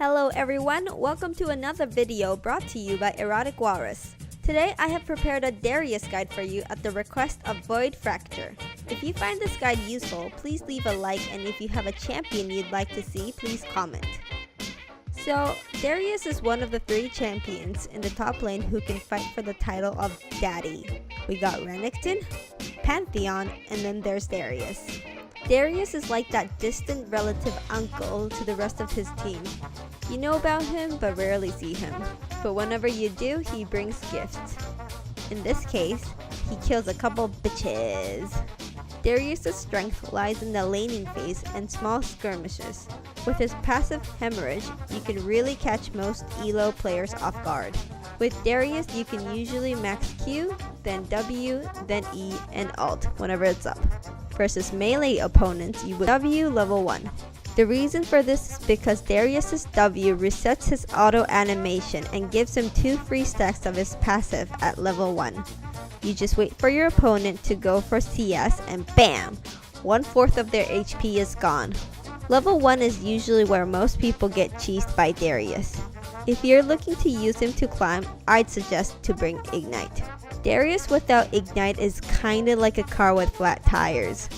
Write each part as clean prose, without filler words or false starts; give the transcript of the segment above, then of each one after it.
Hello everyone, welcome to another video brought to you by EroticWalruss. Today I have prepared a Darius guide for you at the request of Void Fracture. If you find this guide useful, please leave a like, and if you have a champion you'd like to see, please comment. So, Darius is one of the 3 champions in the top lane who can fight for the title of Daddy. We got Renekton, Pantheon, and then there's Darius. Darius is like that distant relative uncle to the rest of his team. You know about him but rarely see him, but whenever you do, he brings gifts. In this case, he kills a couple bitches. Darius' strength lies in the laning phase and small skirmishes. With his passive Hemorrhage, you can really catch most Elo players off guard. With Darius, you can usually max Q, then W, then E, and Alt whenever it's up. Versus melee opponents, you would W level 1. The reason for this is because Darius' W resets his auto animation and gives him 2 free stacks of his passive at level 1. You just wait for your opponent to go for CS and bam! 1/4 of their HP is gone. Level 1 is usually where most people get cheesed by Darius. If you're looking to use him to climb, I'd suggest to bring Ignite. Darius without Ignite is kinda like a car with flat tires.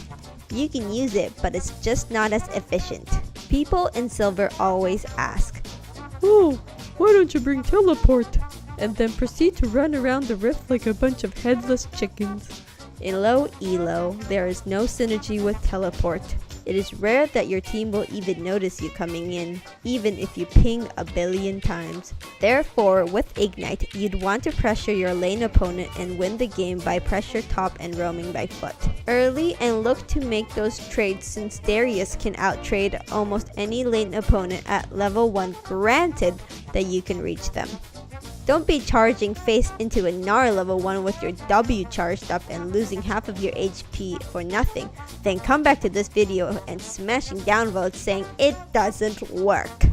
You can use it, but it's just not as efficient. People in Silver always ask, "Oh, why don't you bring Teleport?" and then proceed to run around the rift like a bunch of headless chickens. in low elo, there is no synergy with Teleport. It is rare that your team will even notice you coming in, even if you ping a billion times. Therefore, with Ignite, you'd want to pressure your lane opponent and win the game by pressure top and roaming by foot early, and look to make those trades since Darius can outtrade almost any lane opponent at level 1, granted that you can reach them. Don't be charging face into a Gnar level 1 with your W charged up and losing half of your HP for nothing, then come back to this video and smashing downvotes saying it doesn't work.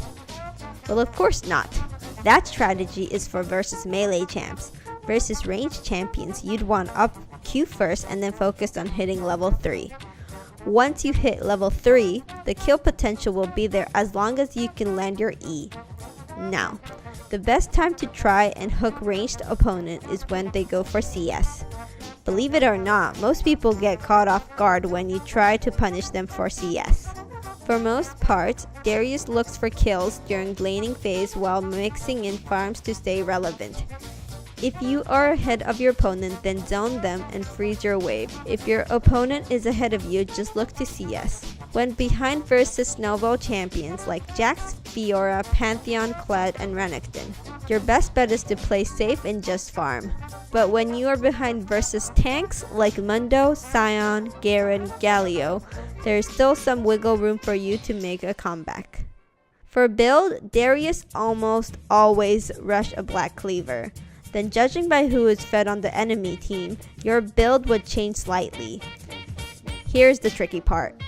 Well, of course not. That strategy is for versus melee champs. Versus ranged champions, you'd want up Q first and then focus on hitting level 3. Once you hit level 3, the kill potential will be there as long as you can land your E. Now, the best time to try and hook ranged opponent is when they go for CS. Believe it or not, most people get caught off guard when you try to punish them for CS. For most part, Darius looks for kills during laning phase while mixing in farms to stay relevant. If you are ahead of your opponent, then zone them and freeze your wave. If your opponent is ahead of you, just look to CS. When behind versus snowball champions like Jax, Fiora, Pantheon, Kled, and Renekton, your best bet is to play safe and just farm. But when you are behind versus tanks like Mundo, Sion, Garen, Galio, there is still some wiggle room for you to make a comeback. For build, Darius almost always rush a Black Cleaver. Then judging by who is fed on the enemy team, your build would change slightly. Here's the tricky part.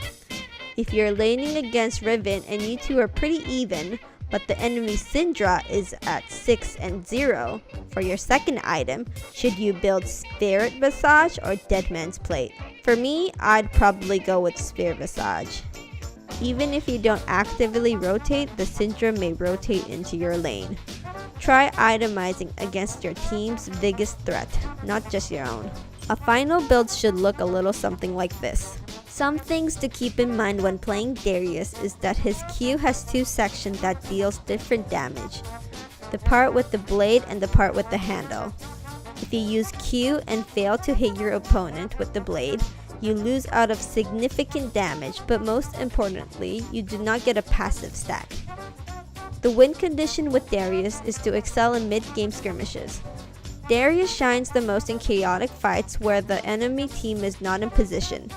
If you're laning against Riven and you two are pretty even, but the enemy Syndra is at 6 and 0, for your second item, should you build Spirit Visage or Deadman's Plate? For me, I'd probably go with Spirit Visage. Even if you don't actively rotate, the Syndra may rotate into your lane. Try itemizing against your team's biggest threat, not just your own. A final build should look a little something like this. Some things to keep in mind when playing Darius is that his Q has 2 sections that deals different damage. The part with the blade and the part with the handle. If you use Q and fail to hit your opponent with the blade, you lose out of significant damage, but most importantly, you do not get a passive stack. The win condition with Darius is to excel in mid-game skirmishes. Darius shines the most in chaotic fights where the enemy team is not in position.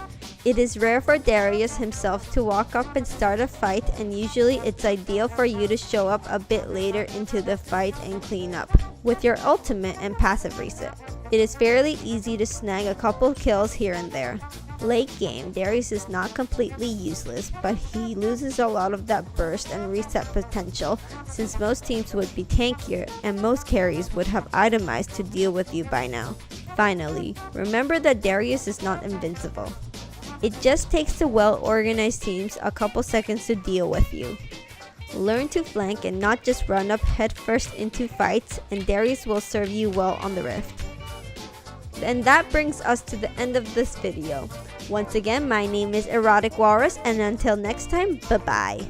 It is rare for Darius himself to walk up and start a fight, and usually it's ideal for you to show up a bit later into the fight and clean up with your ultimate and passive reset. It is fairly easy to snag a couple kills here and there. Late game, Darius is not completely useless, but he loses a lot of that burst and reset potential since most teams would be tankier and most carries would have itemized to deal with you by now. Finally, remember that Darius is not invincible. It just takes the well-organized teams a couple seconds to deal with you. Learn to flank and not just run up headfirst into fights, and Darius will serve you well on the rift. And that brings us to the end of this video. Once again, my name is EroticWalruss, and until next time, bye-bye.